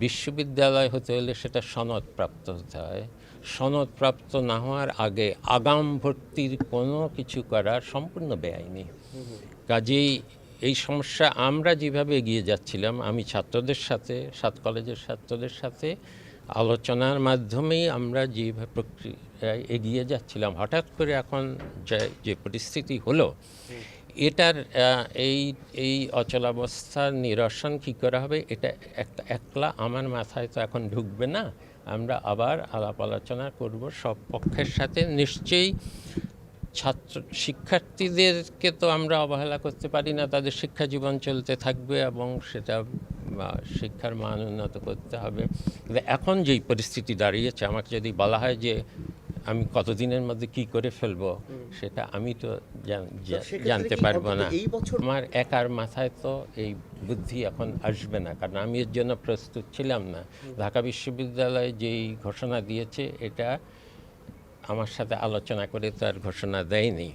বিশ্ববিদ্যালয় হতে হলে সেটা সনদপ্রাপ্ত হতে হয়। সনদপ্রাপ্ত না হওয়ার আগে আগাম ভর্তির কোনো কিছু করা সম্পূর্ণ বেআইনি। কাজেই এই সমস্যা আমরা যেভাবে এগিয়ে যাচ্ছিলাম, আমি ছাত্রদের সাথে, সাত কলেজের ছাত্রদের সাথে আলোচনার মাধ্যমেই আমরা যেভাবে প্রক্রিয়ায় এগিয়ে যাচ্ছিলাম, হঠাৎ করে এখন যে পরিস্থিতি হলো, এটার এই অচলাবস্থার নিরসন কী করা হবে, এটা একলা আমার মাথায় তো এখন ঢুকবে না। আমরা আবার আলাপ আলোচনা করব সব পক্ষের সাথে। নিশ্চয়ই শিক্ষার্থীদেরকে তো আমরা অবহেলা করতে পারি না, তাদের শিক্ষা জীবন চলতে থাকবে এবং সেটা শিক্ষার মান উন্নত করতে হবে। এখন যেই পরিস্থিতি দাঁড়িয়েছে, আমাকে যদি বলা হয় যে আমি কতদিনের মধ্যে কি করে ফেলবো, সেটা আমি তো জানতে পারবো না। আমার একার মাথায় তো এই বুদ্ধি এখন আসবে না, কারণ আমি এর জন্য প্রস্তুত ছিলাম না। ঢাকা বিশ্ববিদ্যালয় যেই ঘোষণা দিয়েছে, এটা আমার সাথে আলোচনা করে তার ঘোষণা দেয়নি।